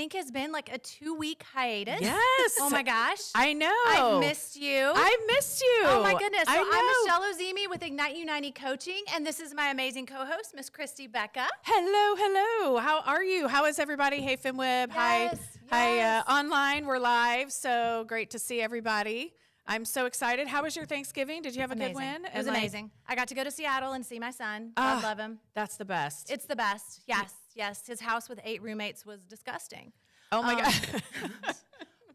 think has been like a 2-week hiatus. Yes. Oh my gosh. I know. I've missed you. I missed you. Oh my goodness. So I know. I'm Michelle Ozimi with Ignite U90 Coaching, and this is my amazing co-host, Miss Christy Becca. Hello. How are you? How is everybody? Hey, FemWeb. Yes. Hi. Online. We're live. So great to see everybody. I'm so excited. How was your Thanksgiving? Did you have a good win? It was amazing. I got to go to Seattle and see my son. I love him. That's the best. It's the best. Yes. His house with 8 roommates was disgusting. Oh my God.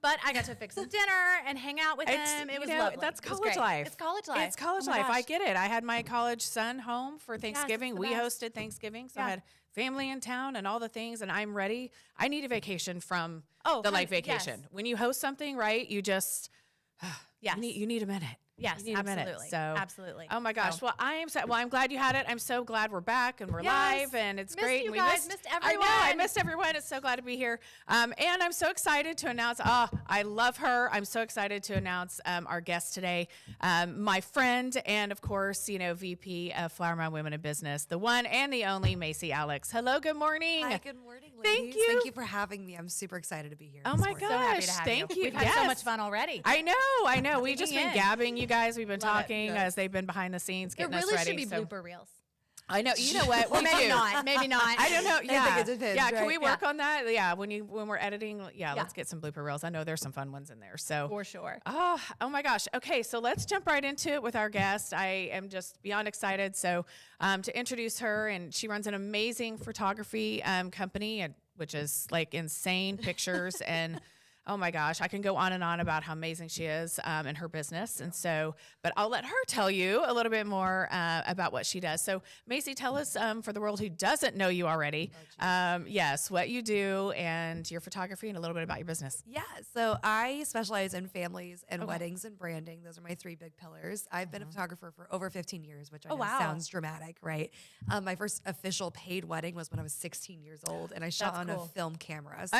But I got to fix him dinner and hang out with him. It was lovely. That's It was college great. life. It's college life. It's college Oh my life. I gosh. get it. I had my college son home for Thanksgiving. the We best. hosted Thanksgiving, so Yeah. I had family in town and all the things, and I'm ready. I need a vacation from Oh, the life yes. vacation. When you host something, right, you just, Yes. you need a minute. Yes, You need a minute. absolutely. So, Absolutely. oh my gosh. So- Well, I'm glad you had it. I'm so glad we're back and we're Yes. live, and it's Missed great. you and we guys. Missed I know. I everyone. missed everyone. It's so glad to be here. And I'm so excited to announce, I love her. I'm so excited to announce our guest today, my friend, and of course, VP of Flower Mound Women in Business, the one and the only Macy Alex. Hello, good morning. Hi, good morning, Thank ladies. you. Thank you for having me. I'm super excited to be here. Oh this my morning. So happy gosh. to have Thank you. We've had so Yes. much fun already. I know. We've just been in. gabbing, you guys. We've been Love it. talking Good. as they've been behind the scenes There getting us really ready. should be so- blooper reels. I know. You know what? Or We maybe do. not. Maybe not. I don't know. Yeah. think it depends, Can right? we work on that? Yeah. When we're editing, Yeah. let's get some blooper reels. I know there's some fun ones in there. So For sure. Oh my gosh. Okay, so let's jump right into it with our guest. I am just beyond excited. So to introduce her, and she runs an amazing photography company, which is like insane pictures and. Oh my gosh, I can go on and on about how amazing she is in her business. And so, but I'll let her tell you a little bit more about what she does. So Macy, tell us for the world who doesn't know you already, yes, what you do and your photography and a little bit about your business. Yeah, so I specialize in families and weddings and branding. Those are my 3 big pillars. I've been a photographer for over 15 years, which I know wow. sounds dramatic, right? My first official paid wedding was when I was 16 years old, and I shot That's on cool. a film camera. So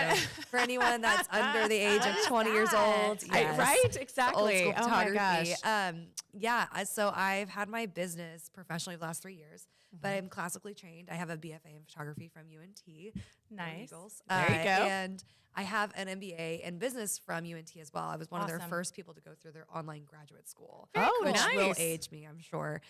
for anyone that's under the age of 20 years old, yes, Right? Old Exactly. school Oh my photography. gosh. So I've had my business professionally the last 3 years, but I'm classically trained. I have a BFA in photography from UNT. Go Nice. Eagles. There you go. And I have an MBA in business from UNT as well. I was one of their Awesome. first people to go through their online graduate school. Oh, which will nice. age me, I'm sure.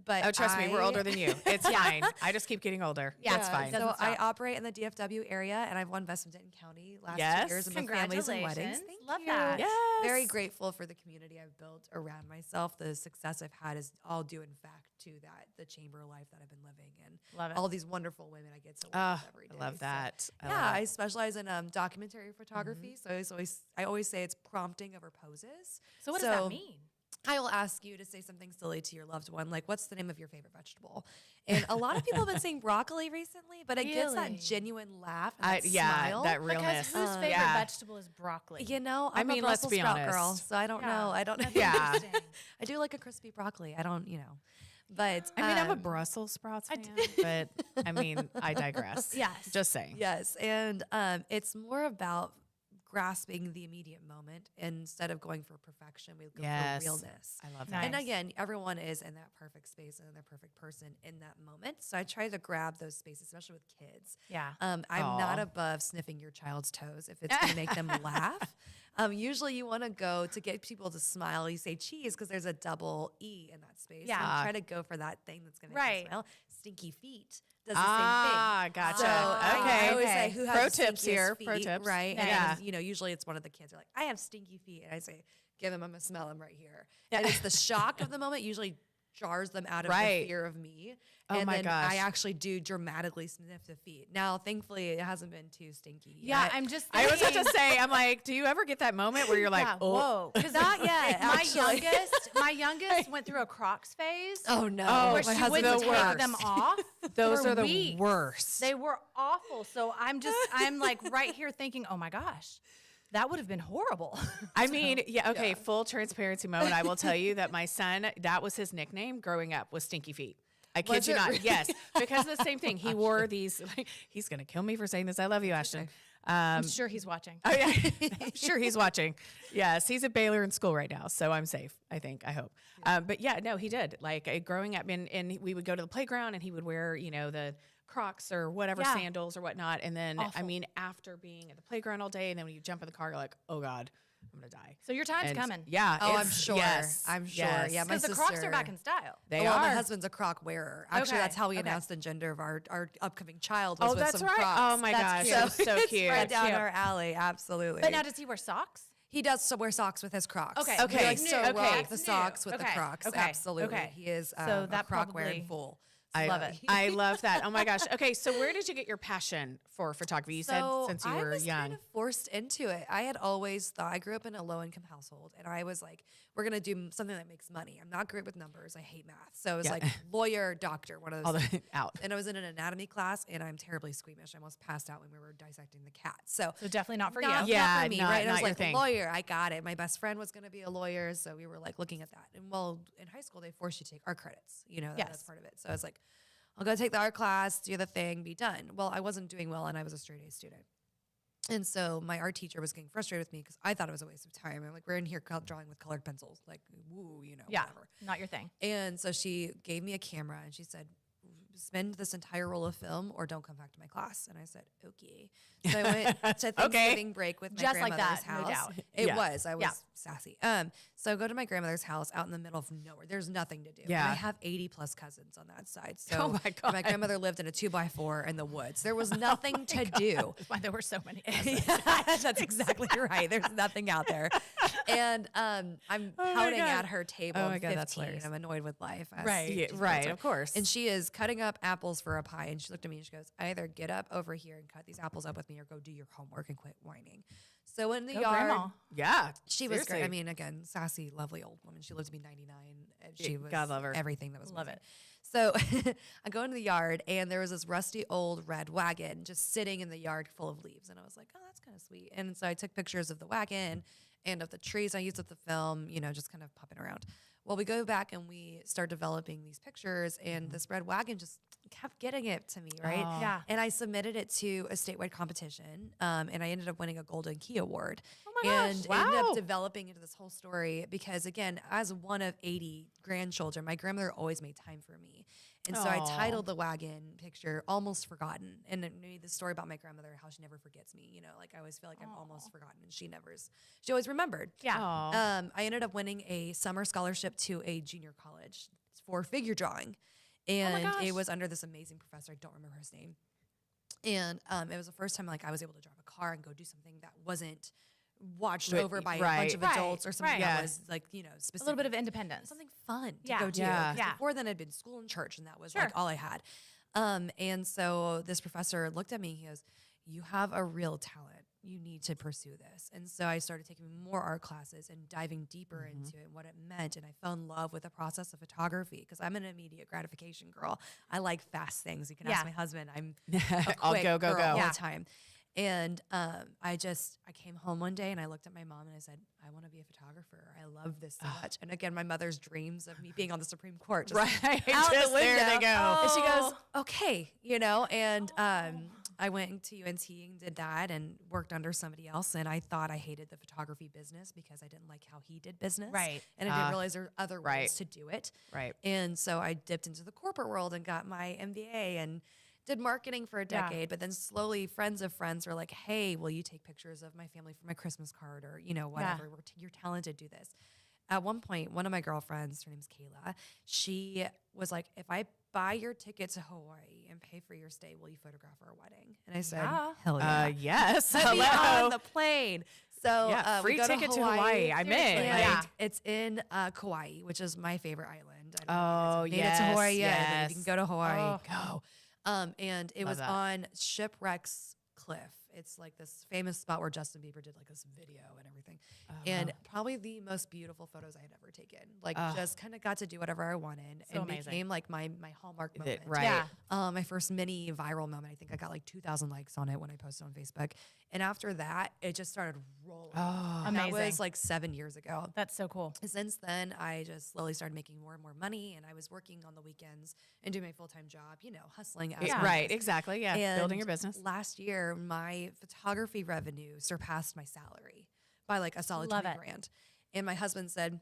But Oh, trust me, we're older than you. It's fine. I just keep getting older. Yeah. That's fine. Doesn't So I stop. operate in the DFW area, and I've won Best of Denton County last Yes. 2 years in the families and weddings. Congratulations. Thank Love you. that. Yes. Very grateful for the community I've built around myself. The success I've had is all due, in fact, to the chamber life that I've been living, and Love it. all these wonderful women I get to work Oh, with every day. I love So, that. I specialize in documentary photography. So I always say it's prompting over poses. So what does that mean? I will ask you to say something silly to your loved one, like, what's the name of your favorite vegetable? And a lot of people have been saying broccoli recently, but it gets Really? that genuine laugh and that yeah, smile. that Because realness. whose favorite yeah. vegetable is broccoli? You know, I I'm mean, a let's Brussels be sprout girl, honest. so I don't know. I don't know. That's Yeah. interesting. I do like a crispy broccoli. I don't, but I mean, I'm a um, Brussels sprouts fan, but I mean, I digress. Yes. Just saying. Yes, and it's more about grasping the immediate moment instead of going for perfection. We go Yes. for realness. I love Nice. that. And again, everyone is in that perfect space and their perfect person in that moment. So I try to grab those spaces, especially with kids. Yeah. I'm not Aw. above sniffing your child's toes if it's going to make them laugh. Usually you want to go to get people to smile. You say cheese because there's a double E in that space. Yeah. So try to go for that thing that's going to make Right. them smile. Stinky feet does the same thing. Ah, gotcha. So I always okay. say, who has Pro the tips stinkiest here, feet, pro tips. right? Yeah. And usually it's one of the kids are like, I have stinky feet, and I say, give them, I'm gonna smell them right here. And it's the shock of the moment usually jars them out of Right. the fear of me. Oh and my then gosh. I actually do dramatically sniff the feet. Now, thankfully, it hasn't been too stinky. Yeah, yet. I'm just I always have thinking. to say, I'm like, do you ever get that moment where you're like, Yeah, oh, whoa. Because Not yet, my actually. my youngest went through a Crocs phase. Oh no, Oh, where my she husband wouldn't the take worst. them off. those for are the weeks. worst. They were awful. So I'm like right here thinking, oh my gosh, that would have been horrible. I mean, yeah, okay, full transparency moment. I will tell you that my son, that was his nickname growing up, was Stinky Feet. I kid Was you it not. really? Yes, because of the same thing. He wore these, he's going to kill me for saying this. I love you, Ashton. I'm sure he's watching. Oh yeah, I'm sure he's watching. Yes, he's at Baylor in school right now, so I'm safe. I think. I hope. But yeah, no, he did. Like growing up, and we would go to the playground, and he would wear, the Crocs or whatever, Yeah. sandals or whatnot. And then, I Awful. mean, after being at the playground all day, and then when you jump in the car, you're like, oh God, I'm going to die. So your time's And coming. Yeah. Oh, I'm it's- sure. Yes, I'm sure. yes. Yeah, my Because the Crocs are sister- back in style. They well, are. my husband's a Croc wearer. Actually, Okay, that's how we okay. announced the gender of our upcoming child. Was Oh, with that's some right. Crocs. Oh my That's gosh. cute. So it's cute. right down Cute. our alley. Absolutely. But now, does he wear socks? He does wear socks with his Crocs. Okay, He okay, likes to okay. rock That's the new. socks with the Okay, Crocs. okay, Absolutely. okay. He is So a that Croc wearer in probably- full. I, Love it. I love that. Oh my gosh. Okay, so where did you get your passion for photography? You said since you I were was young. kind of forced into it. I had always thought I grew up in a low income household, and I was like, "We're gonna do something that makes money." I'm not great with numbers. I hate math, so it was Yeah. like lawyer, doctor, one of All those. the out. And I was in an anatomy class, and I'm terribly squeamish. I almost passed out when we were dissecting the cat. So So definitely not for not, you. Yeah. not for me, not- right? And I not was your like, thing. lawyer, I got it. My best friend was going to be a lawyer, so we were like looking at that. And well, in high school, they forced you to take art credits. You know, that's Yes. part of it. So I was like, I'll go take the art class, do the thing, be done. Well, I wasn't doing well, and I was a straight A student. And so my art teacher was getting frustrated with me because I thought it was a waste of time. I'm like, we're in here drawing with colored pencils, like, woo, you know, Yeah, whatever. not your thing. And so she gave me a camera and she said, spend this entire roll of film or don't come back to my class. And I said, okay. So I went to Thanksgiving break with my Just like grandmother's that, no house. doubt. It Yeah. was. I was Yeah. sassy. So I go to my grandmother's house out in the middle of nowhere. There's nothing to do. And Yeah. I have 80 plus cousins on that side. So Oh my and God. my grandmother lived in a 2x4 in the woods. There was nothing to do. That's why there were so many. cousins. Yeah, that's exactly right. There's nothing out there. And I'm pouting God. at her table. Oh I'm my God, that's 15. hilarious. I'm annoyed with life. as Right. Yeah, teenagers right. are. Of course. And she is cutting up apples for a pie. And she looked at me and she goes, either get up over here and cut these apples up with me or go do your homework and quit whining. So in the Go yard, grandma. yeah. she was great. I seriously. mean, again, sassy, lovely old woman. She lived to be 99. And she was God love her. everything that was Love amazing. it. So I go into the yard and there was this rusty old red wagon just sitting in the yard full of leaves. And I was like, oh, that's kind of sweet. And so I took pictures of the wagon and of the trees I used with the film, you know, just kind of popping around. Well, we go back and we start developing these pictures and this red wagon just kept getting it to me, right? Oh. Yeah. And I submitted it to a statewide competition and I ended up winning a Golden Key Award. Oh my gosh, And ended wow. up developing into this whole story because, again, as one of 80 grandchildren, my grandmother always made time for me. And so I Aw. titled the wagon picture Almost Forgotten. And it made the story about my grandmother, how she never forgets me. You know, like I always feel like I'm almost forgotten and she always remembered. Yeah. Aw. I ended up winning a summer scholarship to a junior college for figure drawing. And gosh. it was under this amazing professor. I don't remember his name. And it was the first time like I was able to drive a car and go do something that wasn't watched Right, over by a right. bunch of Right, adults or something right. that Yeah. was like, you know, A specific. little bit of independence. Something fun to Yeah. go do. Yeah. 'Cause Yeah. Before then, I'd been school and church, and that was Sure. like all I had. And so this professor looked at me. He goes, "You have a real talent. You need to pursue this." And so I started taking more art classes and diving deeper into it, and what it meant. And I fell in love with the process of photography because I'm an immediate gratification girl. I like fast things. You can ask Yeah. my husband. I'm a I'll quick go, go, girl go. all Yeah. the time. And I came home one day and I looked at my mom and I said, I want to be a photographer. I love this so much. And again, my mother's dreams of me being on the Supreme Court. Just Right. out the Just there they window. go. And she goes, okay, you know, and I went to UNT and did that and worked under somebody else. And I thought I hated the photography business because I didn't like how he did business. Right. And I didn't realize there were other ways right. to do it. Right. And so I dipped into the corporate world and got my MBA and did marketing for a Yeah. decade. But then slowly friends of friends were like, hey, will you take pictures of my family for my Christmas card or, you know, whatever. You're talented, do this. At one point, one of my girlfriends, her name's Kayla, she was like, if I buy your ticket to Hawaii and pay for your stay, will you photograph our wedding? And I said, Yeah. hell yeah. Yes. Put me Hello. on the plane. So Yeah, we free go ticket to Hawaii. I'm in. And Yeah. It's in Kauai, which is my favorite island. I don't know Oh, if you guys have made it to Hawaii yet. yes, If you can go to Hawaii, Oh. go. And it Love was that. on Shipwrecks Cliff. It's like this famous spot where Justin Bieber did like this video and everything. And probably the most beautiful photos I had ever taken. Like just kind of got to do whatever I wanted. So and amazing. became like my hallmark moment. Right. Yeah. My first mini viral moment. I think I got like 2,000 likes on it when I posted on Facebook. And after that, it just started rolling. Oh, And that Amazing. was like 7 years ago. That's so cool. Since then, I just slowly started making more and more money, and I was working on the weekends and doing my full-time job, you know, hustling. As one Right. does. Exactly. Yeah. And Building your business. Last year, my photography revenue surpassed my salary by like a solid Love 20 it. grand. And my husband said,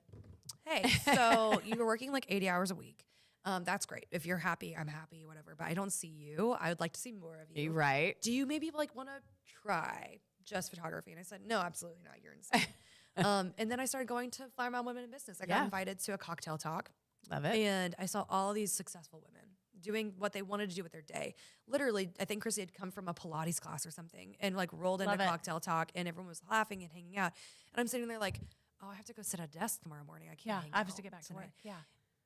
hey, so you were working like 80 hours a week. That's great. If you're happy, I'm happy, whatever. But I don't see you. I would like to see more of you. Right. Do you maybe like want to try just photography? And I said, no, absolutely not. You're insane. And then I started going to Flower Mound Women in Business. I got invited to a cocktail talk. Love it. And I saw all these successful women doing what they wanted to do with their day. Literally, I think Chrissy had come from a Pilates class or something and like rolled into cocktail talk, and everyone was laughing and hanging out. And I'm sitting there like, oh, I have to go sit at a desk tomorrow morning. I can't hang I have out to get back to tonight. work. Yeah.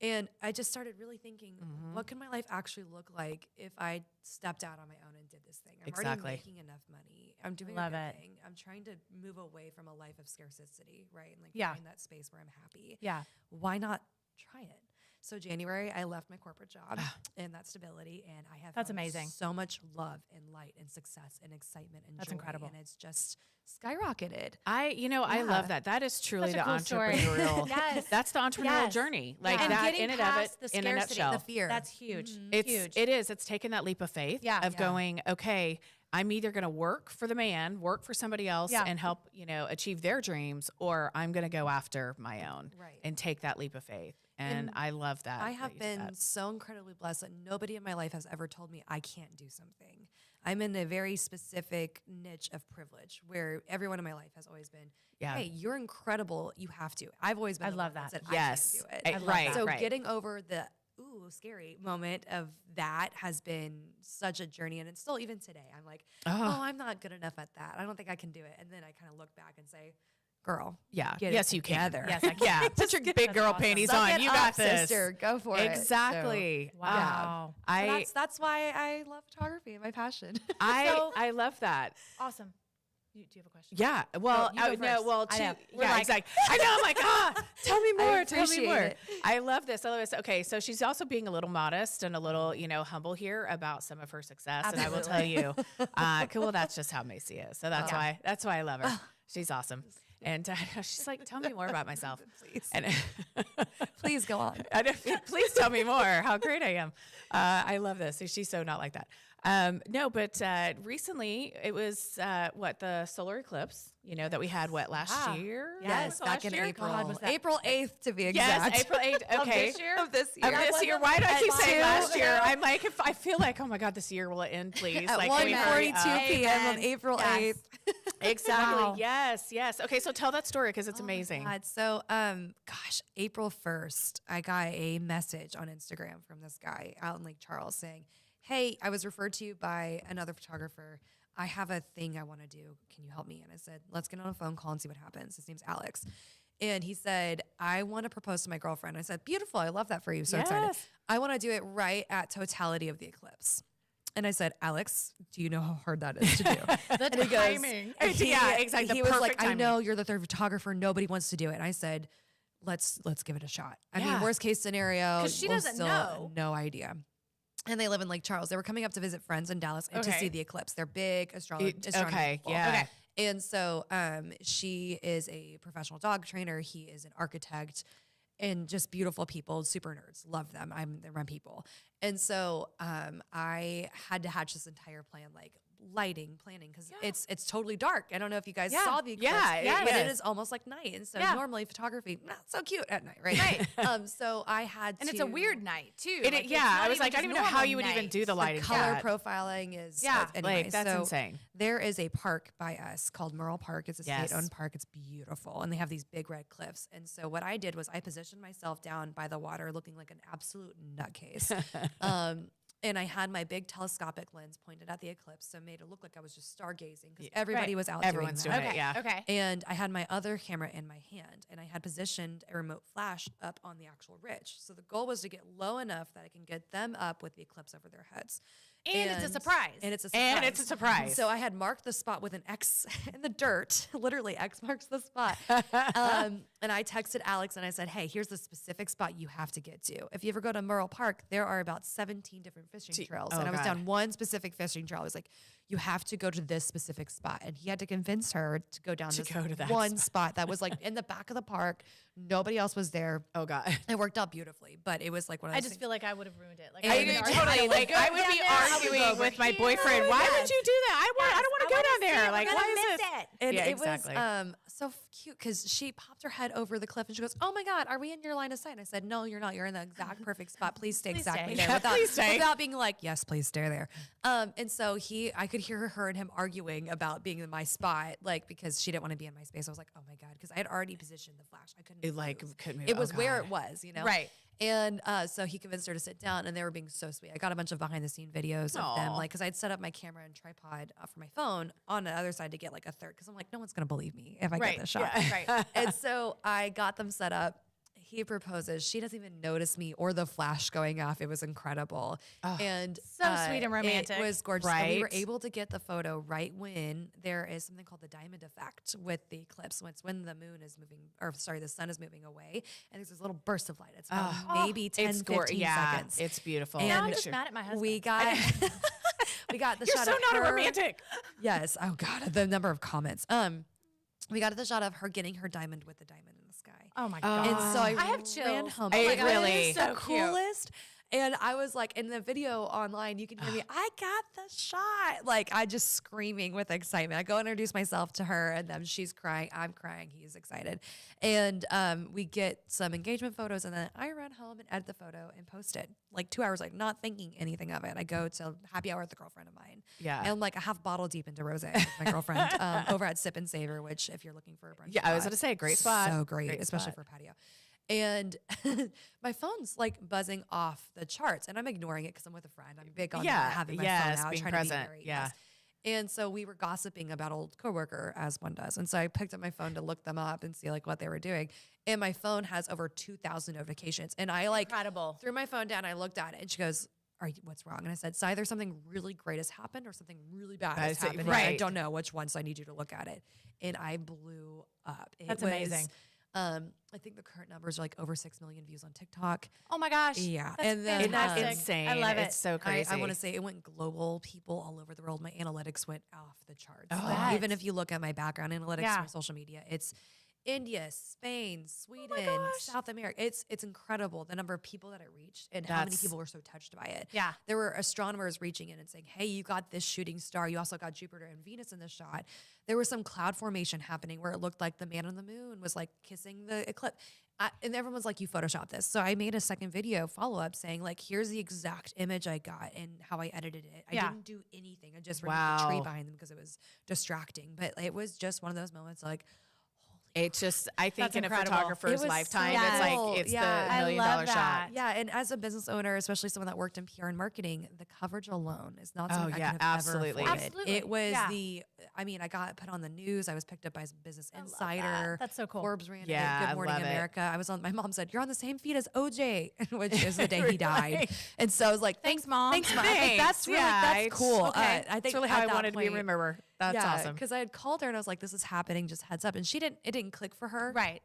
And I just started really thinking, what can my life actually look like if I stepped out on my own and did this thing? I'm already making enough money. I'm doing a good thing. I'm trying to move away from a life of scarcity, right? And like find that space where I'm happy. Yeah. Why not try it? So January, I left my corporate job and that stability, and I have That's found amazing. so much love and light and success and excitement and That's joy, incredible. and it's just skyrocketed. I love that. That is truly Such a the cool story. entrepreneurial. Yes. That's the entrepreneurial Yes. journey. Like And that getting in and of it, past the in a scarcity, nutshell. The fear. That's huge. It's huge. it is. It's taking that leap of faith of going, okay, I'm either going to work for the man, work for somebody else and help, achieve their dreams, or I'm going to go after my own and take that leap of faith. And I love that. I have been so incredibly blessed that nobody in my life has ever told me I can't do something. I'm in a very specific niche of privilege where everyone in my life has always been, hey, you're incredible. You have to. I've always been that said, yes. I can't do it. Right. So getting over the scary moment of that has been such a journey. And it's still, even today, I'm like, I'm not good enough at that. I don't think I can do it. And then I kind of look back and say, girl, yeah, get yes, it you together. can. Yes, I can. Yeah, put your big girl awesome. panties Suck on. it You up, got this, sister. Go for it. Exactly. So, Wow. so that's why I love photography, my passion. I love that. Awesome. Do you have a question? Yeah. Well, you go first. I know. We're like- exactly. I know. I'm like, tell me more. Tell me appreciate more. it. I love this. I love this. Okay, so she's also being a little modest and a little, humble here about some of her success, and I will tell you, well, that's just how Macy is. So that's why I love her. She's awesome. And she's like, tell me more about myself. Please. And Please go on. please tell me more how great I am. I love this. She's so not like that. No, but recently it was the solar eclipse, that we had last year? Yes, Was it back last in year? April. God, was that- April 8th to be exact. Yes, April 8th. Okay. this year? Of this Of year. this year. Why do I keep At saying 2? last year? I'm like, I feel like, oh my God, this year will end, please. At Like, can we hurry 1:42 up? p.m. on April 8th. Exactly. Wow. Yes. Okay, so tell that story because it's amazing. God. So, April 1st, I got a message on Instagram from this guy out in Lake Charles saying, hey, I was referred to you by another photographer. I have a thing I want to do. Can you help me? And I said, let's get on a phone call and see what happens. His name's Alex. And he said, I want to propose to my girlfriend. I said, beautiful. I love that for you. So excited. Yes. I want to do it right at totality of the eclipse. And I said, Alex, do you know how hard that is to do? The And timing. and he, Yeah, exactly, the He was like, perfect I timing. know you're the third photographer. Nobody wants to do it. And I said, let's give it a shot. I mean, worst case scenario, 'Cause she we'll doesn't still- know. No idea. And they live in Lake Charles. They were coming up to visit friends in Dallas and to Okay. see the eclipse. They're big astronomy Okay, people. yeah. Okay. And so she is a professional dog trainer. He is an architect, and just beautiful people, super nerds. Love them. They're my people. And so I had to hatch this entire plan, like lighting, planning, because it's totally dark. I don't know if you guys saw the eclipse, but it is almost like night. And so normally photography, not so cute at night, right? So I had And to. it's a weird night too. I was like, I don't even know how you would even do the lighting. Color profiling is anyway, like that's so insane. There is a park by us called Merle Park. It's a Yes. state-owned park. It's beautiful, and they have these big red cliffs. And so what I did was I positioned myself down by the water, looking like an absolute nutcase. And I had my big telescopic lens pointed at the eclipse, so it made it look like I was just stargazing because everybody was out Everyone's doing doing that. it. Yeah. Okay. And I had my other camera in my hand, and I had positioned a remote flash up on the actual ridge. So the goal was to get low enough that I can get them up with the eclipse over their heads. And it's a surprise. And it's a surprise. And it's a surprise. So I had marked the spot with an X in the dirt. Literally, X marks the spot. And I texted Alex and I said, hey, here's the specific spot you have to get to. If you ever go to Merle Park, there are about 17 different fishing trails. oh And I was God. down one specific fishing trail. I was like, you have to go to this specific spot. And he had to convince her to go down this go to that one spot that was like in the back of the park. Nobody else was there. Oh God. It worked out beautifully, but it was like one of I those just feel like I would have ruined it. Like And I I would do argue- Totally. I would Like go I would down be there, I would arguing go over with my here. boyfriend. Why Yes. would you do that? I don't want to go wanna down see there. it. Like, We're why gonna is miss it? it. And Yeah, it exactly. was so cute because she popped her head over the cliff and she goes, "Oh my God, are we in your line of sight?" And I said, "No, you're not. You're in the exact perfect spot. Please stay exactly stay. there." Yeah, please stay. Without being like, "Yes, please stay there." And so I could hear her and him arguing about being in my spot, like because she didn't want to be in my space. I was like, "Oh my God," because I had already positioned the flash. I couldn't. It like move. couldn't move. It was Oh, where God. it was, you know. Right. And so he convinced her to sit down, and they were being so sweet. I got a bunch of behind the scene videos of them, Aw. like, because I'd set up my camera and tripod for my phone on the other side to get like a third, because I'm like, no one's gonna believe me if I Right. get this shot. Yeah. Right. And so I got them set up. He proposes. She doesn't even notice me or the flash going off. It was incredible. And So sweet and romantic. It was gorgeous. And we were Right. able to get the photo right when there is something called the diamond effect with the eclipse. It's when the moon is moving, or sorry, the sun is moving away. And there's this little burst of light. It's about maybe 10, It's 15 seconds. It's beautiful. And Now I'm Picture. just mad at my husband. We got we got the You're shot so of not her. a romantic. Yes. Oh God, the number of comments. We got the shot of her getting her diamond with the diamond in the sky. Oh my Oh. god. And so I have ran chills. home. I Oh my God, really- it is So the cute. coolest. And I was like, in the video online, you can hear me, I got the shot. Like, I just screaming with excitement. I go introduce myself to her, and then she's crying. I'm crying. He's excited. And we get some engagement photos, and then I run home and edit the photo and post it. Like 2 hours, like not thinking anything of it. I go to happy hour with a girlfriend of mine. Yeah. And I'm like a half bottle deep into rosé with my girlfriend over at Sip and Savor, which if you're looking for a brunch Yeah, I was spot, gonna say, great spot. so great, Great especially spot. for patio. And my phone's like buzzing off the charts, and I'm ignoring it because I'm with a friend. I'm big on Yeah, having my yes, phone out, being trying present, to be very, yeah. yes. And so we were gossiping about old coworker, as one does. And so I picked up my phone to look them up and see like what they were doing. And my phone has over 2,000 notifications. And I like Incredible. threw my phone down. I looked at it, and she goes, what's wrong? And I said, it's either something really great has happened or something really bad has That's it, happened. And I right. don't know which one, so I need you to look at it. And I blew up. It That's was, amazing. I think the current numbers are like over 6 million views on TikTok. Oh my gosh. Yeah, That's and then, fantastic. Insane. I love it. It's so crazy. I want to say it went global. People all over the world. My analytics went off the charts. Oh. Like, Bet. even if you look at my background analytics Yeah. from social media, it's India, Spain, Sweden, gosh. South America. It's incredible the number of people that it reached and how many That's- people were so touched by it. Yeah. There were astronomers reaching in and saying, "Hey, you got this shooting star. You also got Jupiter and Venus in this shot." There was some cloud formation happening where it looked like the man on the moon was like kissing the eclipse. And everyone was like, "You photoshopped this." So I made a second video follow up saying like, "Here's the exact image I got and how I edited it. I Yeah. didn't do anything. I just removed the tree Wow. behind them because it was distracting." But it was just one of those moments like, It's just, I think That's in incredible. a photographer's It was lifetime, so it's like, cool. it's Yeah. the I $1 million love shot. that. yeah. And as a business owner, especially someone that worked in PR and marketing, the coverage alone is not Oh, something yeah, I could have absolutely. ever afforded. Absolutely. It was Yeah. I got put on the news. I was picked up by Business love that. Insider. That's so cool. Forbes ran Yeah, it. I Good Morning love it. America. I was on, my mom said, "You're on the same feed as OJ," which is the day he died. Right. And so I was like, Thanks, Mom. Thanks, Mom. I think that's Thanks. really, Yeah, that's it's- cool. okay. I think That's really how at I that wanted to be point- remembered. That's awesome. Because I had called her and I was like, "This is happening. Just heads up." And it didn't click for her. Right.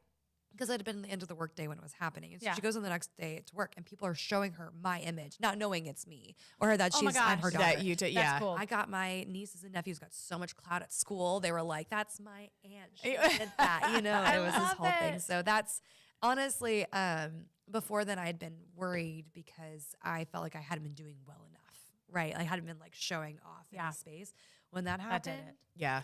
Because it had been the end of the workday when it was happening. And so Yeah. she goes on the next day to work and people are showing her my image, not knowing it's me or that Oh my she's I'm her gosh. daughter. That you did, That's yeah. cool. I got my nieces and nephews got so much clout at school. They were like, "That's my aunt. She Yeah. did that." You know, I it was this love whole thing. it. So that's honestly, before then I had been worried because I felt like I hadn't been doing well enough. Right. I hadn't been like showing off in Yeah. the space. When that That happened. did it. Yeah.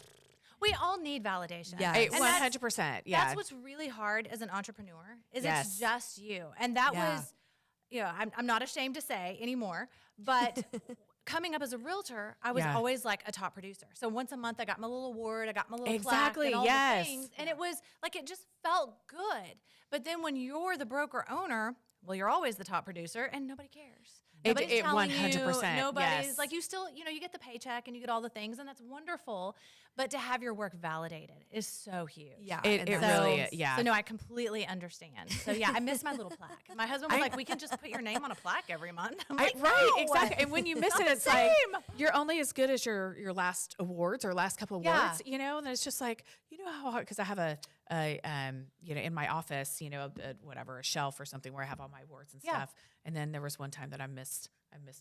We all need validation. Yeah. Hey, And 100%. Yeah. That's what's really hard as an entrepreneur is Yes. it's just you. And that Yeah. was, I'm not ashamed to say anymore, but coming up as a realtor, I was Yeah. always like a top producer. So once a month I got my little award, I got my little Exactly, plaque and all yes. the things. And it was like, it just felt good. But then when you're the broker owner, well, you're always the top producer and nobody cares. Nobody's it telling 100%, you. Nobody's yes. like, you still, you get the paycheck and you get all the things and that's wonderful. But to have your work validated is so huge. Yeah. It- and it that's- really is, yeah. So no, I completely understand. So yeah, I miss my little plaque. My husband was like, "We can just put your name on a plaque every month." I'm like, Right, "No." exactly. And when you miss it, not it's the like same. you're only as good as your last awards or last couple Yeah. awards, And it's just like, how hard, because I have in my office, a shelf or something where I have all my awards and Yeah. stuff. And then there was one time that I missed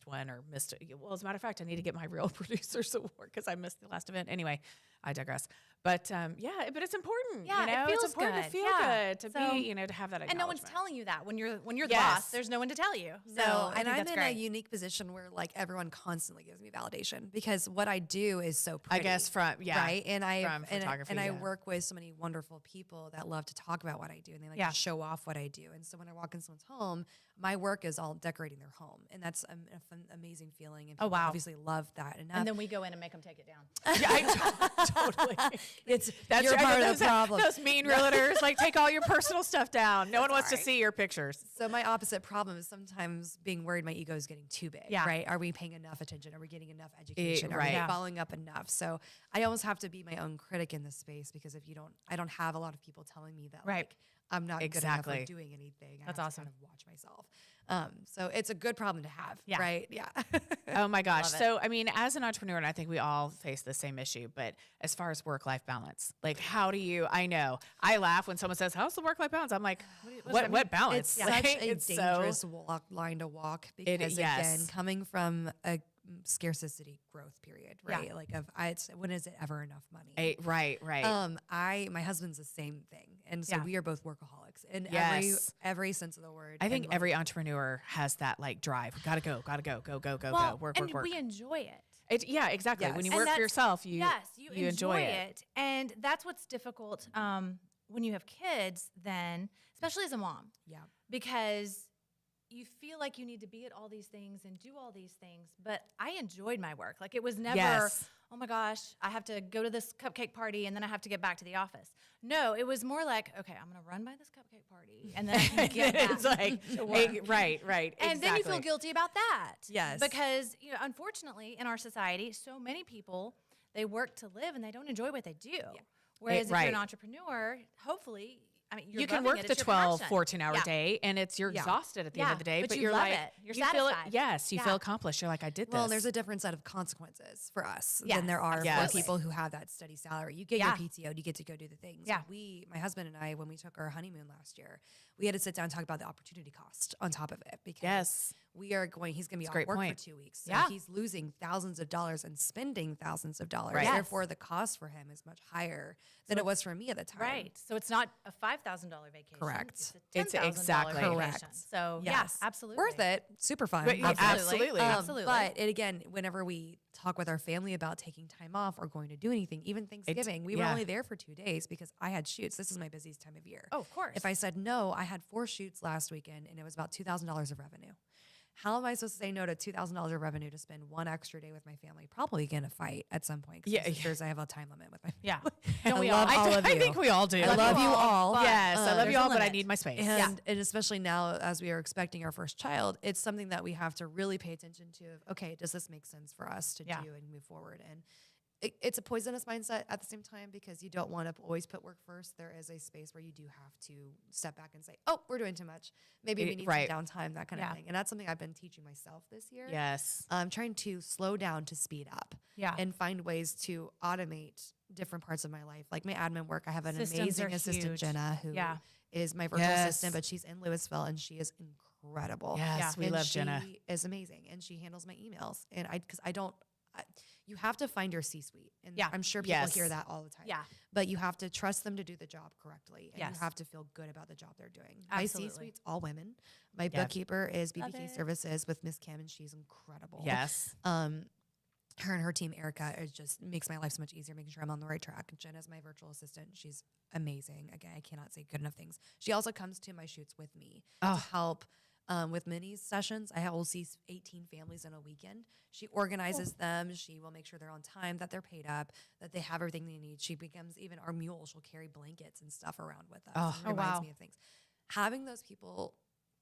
one or missed. Well, as a matter of fact, I need to get my real producer's award because I missed the last event. Anyway, I digress. But but it's important. Yeah, you know? it feels it's important good. to feel Yeah. good, to So- be, to have that acknowledgement. And no one's telling you that when you're the Yes. boss. There's no one to tell you. So No, I and think I'm that's in great. a unique position where like everyone constantly gives me validation because what I do is so pretty. I guess right, and from photography, and I yeah. work with so many wonderful people that love to talk about what I do and they like Yeah. to show off what I do. And so when I walk in someone's home, my work is all decorating their home, and that's a fun, amazing feeling. And Oh, people wow. obviously love that enough. And then we go in and make them take it down. Yeah, I totally. it's That's you're right. part of Those- the problem. Those mean realtors, like, take all your personal stuff down. No one wants to all right. see your pictures. So my opposite problem is sometimes being worried my ego is getting too big. Yeah. Right? Are we paying enough attention? Are we getting enough education? Are right. we Yeah. following up enough? So I almost have to be my own critic in this space because if you don't, I don't have a lot of people telling me that Right. like I'm not good Exactly. enough or doing anything. I That's have awesome. To kind of watch myself. So it's a good problem to have. Yeah. Right? Yeah. Oh my gosh. Love it. So, I mean, as an entrepreneur, and I think we all face the same issue, but as far as work-life balance, like how do you, I know, I laugh when someone says, how's the work-life balance? I'm like, what balance? It's Like, such a it's so- dangerous line to walk because yes. again, coming from a scarcity growth period, Yeah. right? Like it's when is it ever enough money? right. My husband's the same thing, and so Yeah. we are both workaholics in Yes. every sense of the word. I think and, like, every entrepreneur has that like drive. Gotta go, Well, work, and work. we enjoy it. Yeah, exactly. Yes. When you And work for that's- yourself, you you enjoy it. and that's what's difficult when you have kids. Then, especially as a mom, yeah, because you feel like you need to be at all these things and do all these things. But I enjoyed my work. Like it was never, Yes. oh my gosh, I have to go to this cupcake party and then I have to get back to the office. No, it was more like, okay, I'm gonna run by this cupcake party and then I can get back. It's like, to work. right. And then you feel exactly. guilty about that. Yes. Because unfortunately, in our society, so many people they work to live and they don't enjoy what they do. Whereas if right. you're an entrepreneur, hopefully, I mean, you're You can loving work it. the It's your 12, passion. 14-hour Yeah. day, and you're Yeah. exhausted at the end Yeah, of the day, but but you you're love like, it. You're you feel satisfied. yes, you Yeah. feel accomplished. You're like, I did this. Well, there's a different set of consequences for us Yes, than there are Yes. for people who have that steady salary. You get Yeah. your PTO, you get to go do the things. Yeah. My husband and I, when we took our honeymoon last year, we had to sit down and talk about the opportunity cost on top of it because Yes. he's going to be a off great work point. for 2 weeks. So Yeah. he's losing thousands of dollars and spending thousands of dollars. Right. Yes. Therefore, the cost for him is much higher than it was for me at the time. Right. So it's not a $5,000 vacation. Correct. It's a It's $10,000 exactly. vacation. Correct. So Yes. yeah, absolutely. Worth it. Super fun. But yeah, absolutely. Absolutely. But again, whenever we talk with our family about taking time off or going to do anything, even Thanksgiving, we were yeah. only there for 2 days because I had shoots. This is my busiest time of year. Oh, of course. If I said no, I had 4 shoots last weekend and it was about $2,000 of revenue. How am I supposed to say no to $2,000 of revenue to spend one extra day with my family? Probably gonna fight at some point. 'Cause Yeah, my sisters, I have a time limit with my Yeah. Don't we love all? all of I you. think we all do. I love you all. Yes, I love there's you a all, but I limit. need my space. And especially now, as we are expecting our first child, it's something that we have to really pay attention to. Okay, does this make sense for us to Yeah. do and move forward? And it's a poisonous mindset at the same time because you don't want to always put work first. There is a space where you do have to step back and say, "Oh, we're doing too much. Maybe we need right. some downtime." That kind Yeah. of thing. And that's something I've been teaching myself this year. Yes. I'm trying to slow down to speed up. Yeah. And find ways to automate different parts of my life. Like my admin work, I have an Systems amazing are assistant, huge. Jenna, who is Yeah. my virtual Yes. assistant, but she's in Louisville and she is incredible. Yes, Yeah. we And love Jenna. She is amazing and she handles my emails. And because you have to find your C-suite. And Yeah. I'm sure people Yes. hear that all the time. Yeah. But you have to trust them to do the job correctly. And Yes. you have to feel good about the job they're doing. Absolutely. My C-suite's all women. My Yeah. bookkeeper is Love BBK it. Services with Miss Kim and she's incredible. Yes. Her and her team, Erica, is just makes my life so much easier, making sure I'm on the right track. Jenna's my virtual assistant. She's amazing. Again, I cannot say good enough things. She also comes to my shoots with me to Oh. help with minis sessions. will see 18 families in a weekend. She organizes them. She will make sure they're on time, that they're paid up, that they have everything they need. She becomes even our mule. She'll carry blankets and stuff around with us. Oh. and reminds wow. me of things. Having those people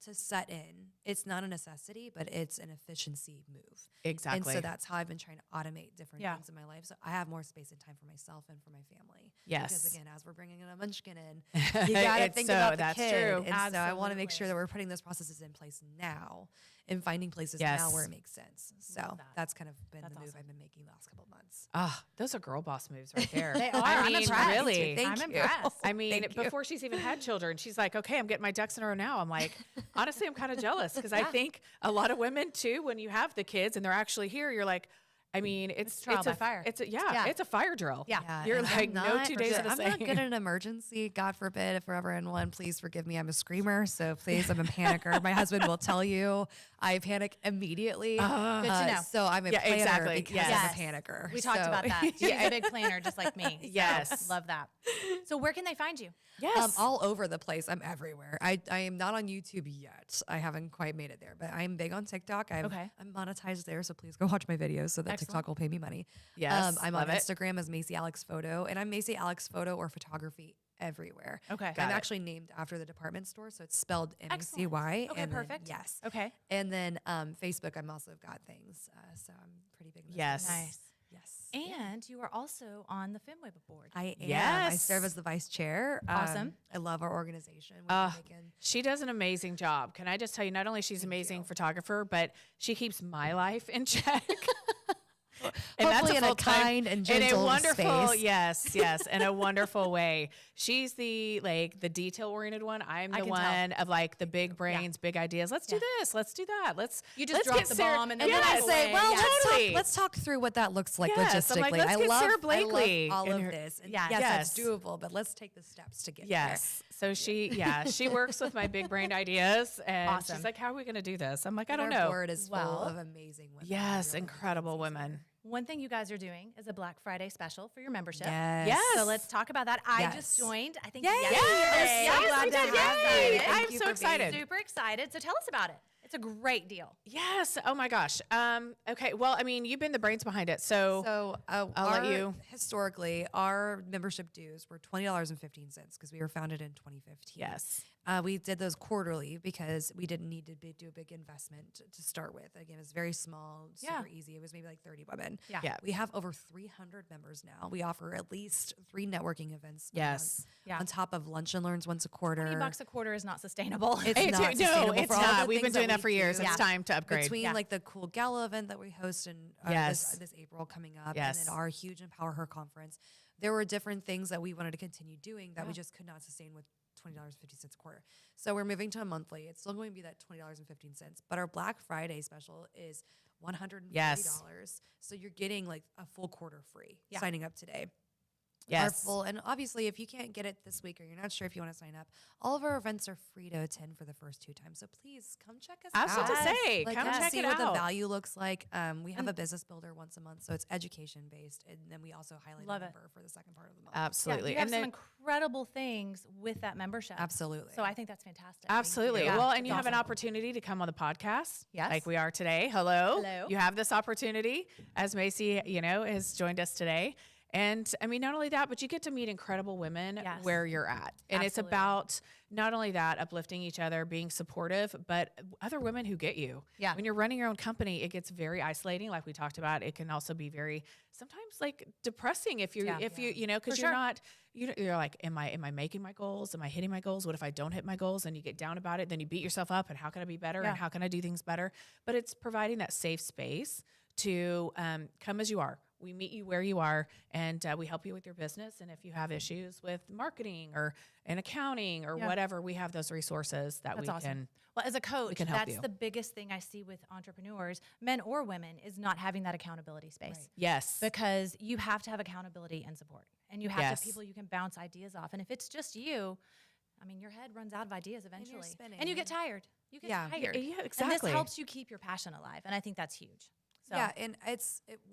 to set in, it's not a necessity, but it's an efficiency move. Exactly. And so that's how I've been trying to automate different Yeah. things in my life. So I have more space and time for myself and for my family. Yes. Because again, as we're bringing in a munchkin in, you got to It's think so- about the that's kid. true. And so I want to make Absolutely. sure that we're putting those processes in place now and finding places Yes. now where it makes sense. So Love that. that's kind of been That's the move awesome. I've been making the last couple of months. Ah, those are girl boss moves right there. They are. I I'm mean, impressed. really. Thank I'm you. impressed. I mean, Thank you. before she's even had children, she's like, okay, I'm getting my ducks in a row now. I'm like, honestly, I'm kind of jealous because I think a lot of women too, when you have the kids and they're actually here, you're like, I mean, it's trial by a fire. It's a Yeah. it's a fire drill. Yeah. You're and like I'm no not 2 days are the I'm same. not good in an emergency. God forbid if we're ever in one. Please forgive me. I'm a screamer, so please, I'm a panicker. My husband will tell you I panic immediately. Good to know. So I'm a Yeah, planner exactly. because Yes. I'm a panicker. We talked So- about that. She's a big planner, just like me. So, Yes. love that. So where can they find you? Yes. All over the place. I'm everywhere. I am not on YouTube yet. I haven't quite made it there, but I'm big on TikTok. Okay. I'm monetized there, so please go watch my videos so that TikTok Excellent. will pay me money. Yes, I'm on love it. Instagram as Macy Alex Photo, and I'm Macy Alex Photo or photography everywhere. Okay. I'm Got it. actually named after the department store, so it's spelled Excellent. M-A-C-Y. Okay, and then- perfect. yes. Okay. And then Facebook, I'm also got things, so I'm pretty big. in those Yes. things. Nice. Yes. And you are also on the FemWeb board. I am. I Yes. serve as the vice chair. Awesome. I love our organization. We've been making- She does an amazing job. Can I just tell you, not only she's an amazing photographer, but she keeps my life in check. Hopefully in a full-time- kind and in a gentle wonderful, space. yes, in a wonderful way. She's the detail oriented one. I'm the can one of like the big brains, big ideas. Let's do this. Let's do that. You just let's drop get the Sarah- bomb and And then then I walk say, away. well, Yeah. Totally. let's talk through what that looks like Yes, I'm logistically. like, let's get Sarah Blakely all in of her- this. And Yeah. yes, Yes. that's doable, but let's take the steps to get Yes. So she works with my big brain ideas, and Awesome. she's like, "How are we going to do this?" I'm like, "I there. don't Our know." board is full Well, of amazing women. Yes, Really incredible amazing women. One thing you guys are doing is a Black Friday special for your membership. Yes. Yes. So let's talk about that. I Yes. just joined. I think Yay. yesterday. Yes, I'm so glad we to did. have Yay. that. I'm you so for excited. being- Super excited. So tell us about it. It's a great deal. Yes. Oh my gosh. Okay. Well, I mean, you've been the brains behind it, so So I'll let you. Historically, our membership dues were $20.15 because we were founded in 2015. yes. We did those quarterly because we didn't need to do a big investment to start with. Again, it's very small, super easy. It was maybe like 30 women. Yeah. Yeah. We have over 300 members now. We offer at least 3 networking events. a Yes. month, Yeah. on top of lunch and learns once a quarter. $20 a quarter is not sustainable. It's Hey, not no, sustainable it's for all the not. We've been things doing that we for years. do. It's time to upgrade. Between Yeah. like the cool gala event that we host in Yes. this April coming up, Yes. and then our huge Empower Her conference, there were different things that we wanted to continue doing that we just could not sustain with $20.50 a quarter. So we're moving to a monthly. It's still going to be that $20.15, but our Black Friday special is $140. Yes. So you're getting like a full quarter free Yeah. signing up today. Our Yes. full, and obviously, if you can't get it this week or you're not sure if you want to sign up, all of our events are free to attend for the first 2 times. So please come check us I was out. about to say, Like, come come check see it what the out. value looks like. We have a business builder once a month, so it's education based, and then we also highlight Love a it. member for the second part of the month. Absolutely. You have and then some incredible things with that membership. Absolutely. So I think that's fantastic. absolutely. Yeah. Well, and you It's have an awesome. opportunity to come on the podcast, Yes. like we are today. Hello. Hello. You have this opportunity, as Macy, has joined us today. And I mean, not only that, but you get to meet incredible women Yes. where you're at. And it's Absolutely. about not only that, uplifting each other, being supportive, but other women who get you. Yeah. When you're running your own company, it gets very isolating, like we talked about. It can also be very sometimes like depressing if you Yeah. if you because For you're sure. not you're like, am I making my goals? Am I hitting my goals? What if I don't hit my goals? And you get down about it, then you beat yourself up and how can I be better Yeah. and how can I do things better? But it's providing that safe space to come as you are. We meet you where you are, and we help you with your business. And if you have issues with marketing or in accounting or Yeah. whatever, we have those resources that That's we awesome. can. Well, as a coach, can help that's you. the biggest thing I see with entrepreneurs, men or women, is not having that accountability space. Right. Yes. Because you have to have accountability and support, and you have to Yes. have people you can bounce ideas off. And if it's just you, I mean, your head runs out of ideas eventually, spinning. and you get tired. You get Yeah. tired. Yeah, And exactly. this helps you keep your passion alive, and I think that's huge. So, Yeah, and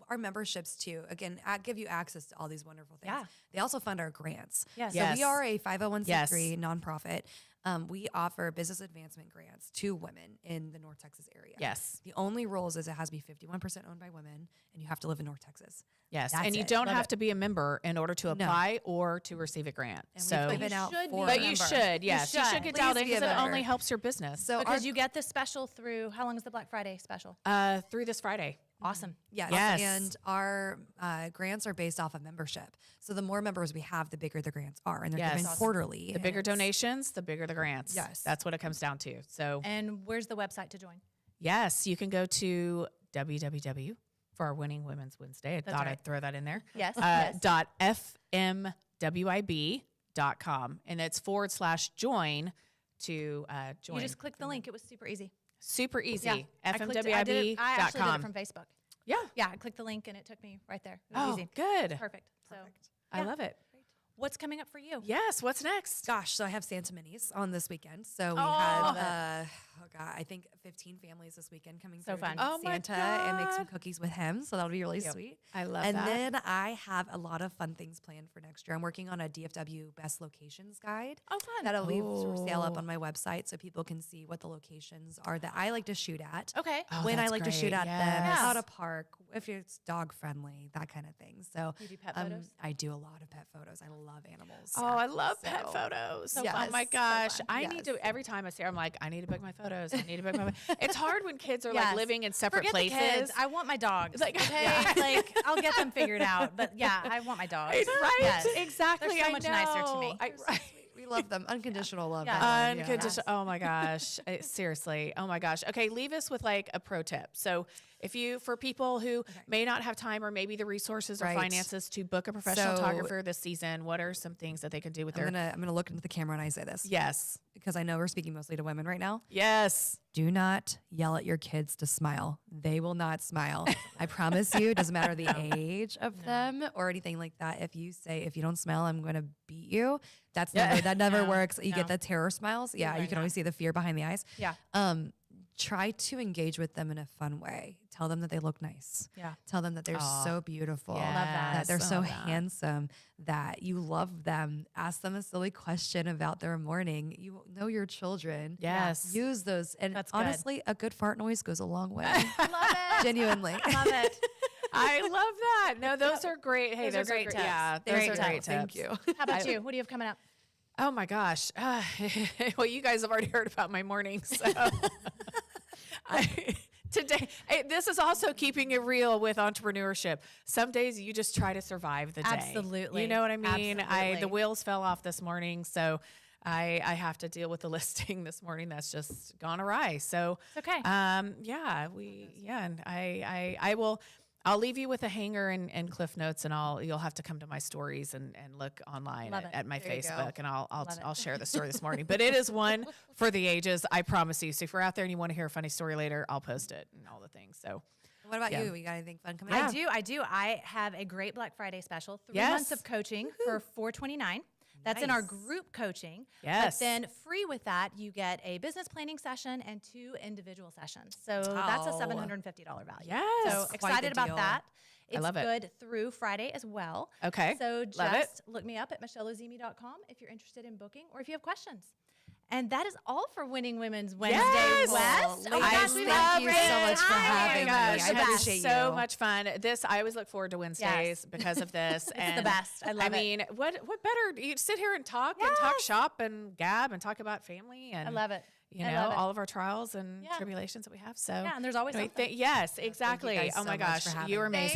our memberships too. Again, give you access to all these wonderful things. Yeah. They also fund our grants. Yes. So Yes. we are a 501c3 Yes. nonprofit. We offer business advancement grants to women in the North Texas area. Yes. The only rules is it has to be 51% owned by women, and you have to live in North Texas. Yes. That's And you it. don't Love have it. to be a member in order to apply or to receive a grant. And So, we've given you out should be 4 a but you member. should, yes, you should should. get Please dialed in be a because it member. only helps your business. So because you get this special through, how long is the Black Friday special? Through this Friday. Awesome. Yes. Yes. And our grants are based off of membership. So the more members we have, the bigger the grants are. And they're Yes. given Awesome. quarterly. The and bigger it's- donations, the bigger the grants. Yes. That's what it comes down to. So, And where's the website to join? yes, you can go to www for our Winning Women's Wednesday. I thought right. I'd throw that in there. Yes, Uh, yes. dot fmwib.com. And it's /join to join. You just click the link. It was super easy. Super easy. Yeah, I clicked it. I fmwib.com. actually did it from Facebook. Yeah. Yeah, I clicked the link and it took me right there. It was Oh, easy. good. Perfect. So, I yeah. love it. What's coming up for you? Yes. What's next? Gosh, so I have Santa Minis on this weekend. So we Oh. have, I think 15 families this weekend coming So through to fun. meet Oh my Santa and make some God. cookies with him. So that'll be really sweet. I love And that. then I have a lot of fun things planned for next year. I'm working on a DFW best locations guide. Oh, fun. That'll leave for sale up Oh. on my website so people can see what the locations are that I like to shoot at. Okay. Oh, when I that's like to shoot great. at them, Yes. how to park, if it's dog friendly, that kind of thing. So You do pet photos? I do a lot of pet photos. I love animals. Oh, I love pet So- photos. So Oh fun. my So gosh. fun. I need to, Yes. every time I see her, I'm like, I need to book my photos. I need to book my It's hard when kids are Yes. like living in separate Forget places. the kids. I want my dogs. Like- okay? Yeah. Like, I'll get them figured out. But yeah, I want my dogs. Right? Yes. Exactly. They're so I much nicer to me. know. Right. We love them. Unconditional love. Yeah. that one, yeah. Unconditional. Oh my gosh. Seriously. Oh my gosh. Okay. Leave us with like a pro tip. So if you, for people who may not have time or maybe the resources or Right. finances to book a professional So- photographer this season, what are some things that they can do with I'm their, gonna look into the camera and I say this. yes. Because I know we're speaking mostly to women right now. Yes. Do not yell at your kids to smile. They will not smile. I promise you, it doesn't matter the age of them or anything like that. If you say, if you don't smile, I'm going to beat you. That never No, works. You no. get the terror smiles. Yeah. You can always see the fear behind the eyes. Yeah. Try to engage with them in a fun way. Tell them that they look nice. Yeah. Tell them that they're Aw. so beautiful. Yes. That they're I so love that. handsome, that you love them. Ask them a silly question about their morning. You know your children. Yes. Use those. And That's good. honestly, a good fart noise goes a long way. Love it. Genuinely. Love it. I love that. No, those are great. Hey, Those are great tips. Yeah, those Great are tips. great tips. Thank you. How about you? What do you have coming up? Oh my gosh. Well, you guys have already heard about my mornings. So. This is also keeping it real with entrepreneurship. Some days you just try to survive the day. Absolutely. You know what I mean? The Absolutely. wheels fell off this morning, so I have to deal with the listing this morning that's just gone awry. So It's okay. and I will. I'll leave you with a hanger and cliff notes, and you'll have to come to my stories and look online Love it. at my There you go. Facebook, and Love it. I'll share the story this morning. But it is one for the ages, I promise you. So if you're out there and you want to hear a funny story later, I'll post it and all the things. So What about Yeah. you? You got anything fun coming Yeah. up? I do. I have a great Black Friday special. 3 Yes. months of coaching for $429. That's in our Nice. group coaching. Yes. But then free with that, you get a business planning session and 2 individual sessions. So that's a Oh. $750 value. Yes. So Quite excited the about deal. that. It's love it. good through Friday as well. Okay. So Love it. just look me up at michelleozimi.com if you're interested in booking or if you have questions. And that is all for Winning Women's Wednesday Yes. West. Well, my ladies, gosh, we've thank had a you great so much for time. having me. gosh, I it's appreciate so you. much fun. I always look forward to Wednesdays because of this. It's the best. I love it. mean, what better? You sit here and talk shop and gab and talk about family and I love it. You I know, love it. all of our trials and Yeah. tribulations that we have. So Yeah, and there's always anyway, something. yes, exactly. guys Oh so my much gosh, for having you were me. amazing.